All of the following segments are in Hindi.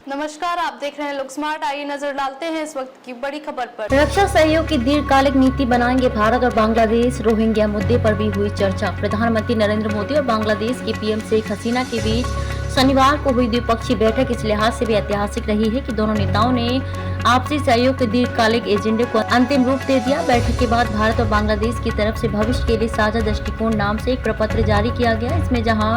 नमस्कार, आप देख रहे हैं लुक स्मार्ट। आइए नजर डालते हैं इस वक्त की बड़ी खबर पर। रक्षा सहयोग की दीर्घकालिक नीति बनाएंगे भारत और बांग्लादेश। रोहिंग्या मुद्दे पर भी हुई चर्चा। प्रधानमंत्री नरेंद्र मोदी और बांग्लादेश की पीएम शेख हसीना के बीच शनिवार को हुई द्विपक्षीय बैठक इस लिहाज से भी ऐतिहासिक रही है कि दोनों नेताओं ने आपसी सहयोग के दीर्घकालिक एजेंडे को अंतिम रूप दे दिया। बैठक के बाद भारत और बांग्लादेश की तरफ से भविष्य के लिए साझा दृष्टिकोण नाम से एक प्रपत्र जारी किया गया। इसमें जहां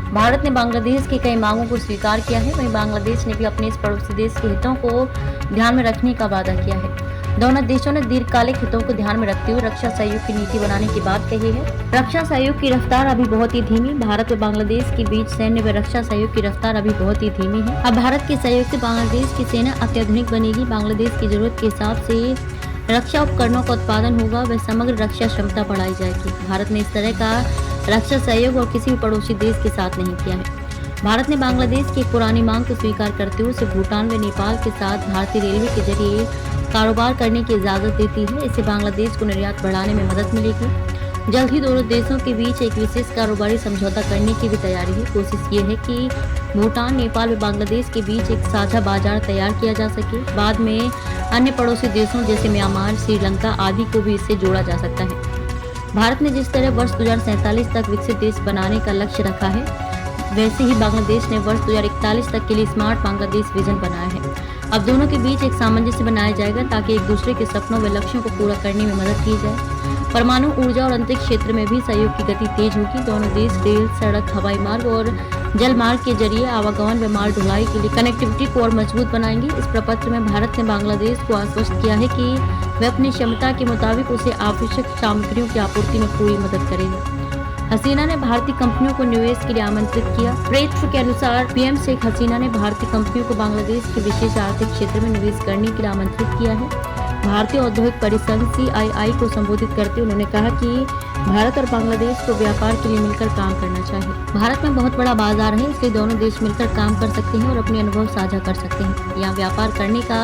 भारत ने बांग्लादेश की कई मांगों को स्वीकार किया है, वहीं बांग्लादेश ने भी अपने इस पड़ोसी देश के हितों को ध्यान में रखने का वादा किया है। दोनों देशों ने दीर्घकालिक हितों को ध्यान में रखते हुए रक्षा सहयोग की नीति बनाने की बात कही है। रक्षा सहयोग की रफ्तार अभी बहुत ही धीमी। भारत और बांग्लादेश के बीच सैन्य व रक्षा सहयोग की रफ्तार अभी बहुत ही धीमी है। अब भारत के सहयोग से बांग्लादेश की सेना अत्याधुनिक बनेगी। बांग्लादेश की जरूरत के हिसाब से रक्षा उपकरणों का उत्पादन होगा व समग्र रक्षा क्षमता बढ़ाई जाएगी। भारत ने इस तरह का रक्षा सहयोग और किसी भी पड़ोसी देश के साथ नहीं किया है। भारत ने बांग्लादेश की एक पुरानी मांग को स्वीकार करते हुए उसे भूटान व नेपाल के साथ भारतीय रेलवे के जरिए कारोबार करने की इजाजत देती है। इससे बांग्लादेश को निर्यात बढ़ाने में मदद मिलेगी। जल्द ही दोनों देशों के बीच एक विशेष कारोबारी समझौता करने की भी तैयारी है। कोशिश ये है कि भूटान, नेपाल व बांग्लादेश के बीच एक साझा बाजार तैयार किया जा सके। बाद में अन्य पड़ोसी देशों जैसे म्यांमार, श्रीलंका आदि को भी इससे जोड़ा जा सकता है। भारत ने जिस तरह वर्ष 2047 तक विकसित देश बनाने का लक्ष्य रखा है, वैसे ही बांग्लादेश ने वर्ष 2041 तक के लिए स्मार्ट बांग्लादेश विजन बनाया है। अब दोनों के बीच एक सामंजस्य बनाया जाएगा ताकि एक दूसरे के सपनों व लक्ष्यों को पूरा करने में मदद की जाए। परमाणु ऊर्जा और अंतरिक्ष क्षेत्र में भी सहयोग की गति तेज होगी। दोनों देश रेल, सड़क, हवाई मार्ग और जल मार्ग के जरिए आवागमन व माल ढुलाई के लिए कनेक्टिविटी को और मजबूत बनाएंगे। इस प्रपत्र में भारत ने बांग्लादेश को आश्वस्त किया है कि वह अपनी क्षमता के मुताबिक उसे आवश्यक सामग्रियों की आपूर्ति में पूरी मदद करेगा। हसीना ने भारतीय कंपनियों को निवेश के लिए आमंत्रित किया। प्रेस के अनुसार पीएम शेख हसीना ने भारतीय कंपनियों को बांग्लादेश के विशेष आर्थिक क्षेत्र में निवेश करने के लिए आमंत्रित किया है। भारतीय औद्योगिक परिसंघ CII को संबोधित करते हुए उन्होंने कहा कि भारत और बांग्लादेश को व्यापार के लिए मिलकर काम करना चाहिए। भारत में बहुत बड़ा बाजार है, इसलिए दोनों देश मिलकर काम कर सकते हैं और अपने अनुभव साझा कर सकते हैं। यहाँ व्यापार करने का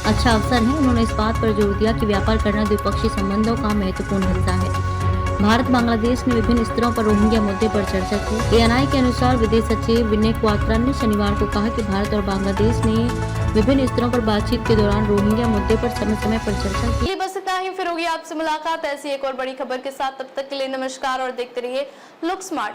अच्छा अवसर है। उन्होंने इस बात पर जोर दिया कि व्यापार करना द्विपक्षीय संबंधों का महत्वपूर्ण हिस्सा है। भारत बांग्लादेश ने विभिन्न स्तरों पर रोहिंग्या मुद्दे पर चर्चा की। ANI के अनुसार विदेश सचिव विनय क्वात्रा ने शनिवार को कहा कि भारत और बांग्लादेश ने विभिन्न स्तरों पर बातचीत के दौरान रोहिंग्या मुद्दे पर समय समय पर चर्चा की। बस इतना ही, फिर होगी आपसे मुलाकात ऐसी एक और बड़ी खबर के साथ। तब तक के लिए नमस्कार और देखते रहिए लुक स्मार्ट।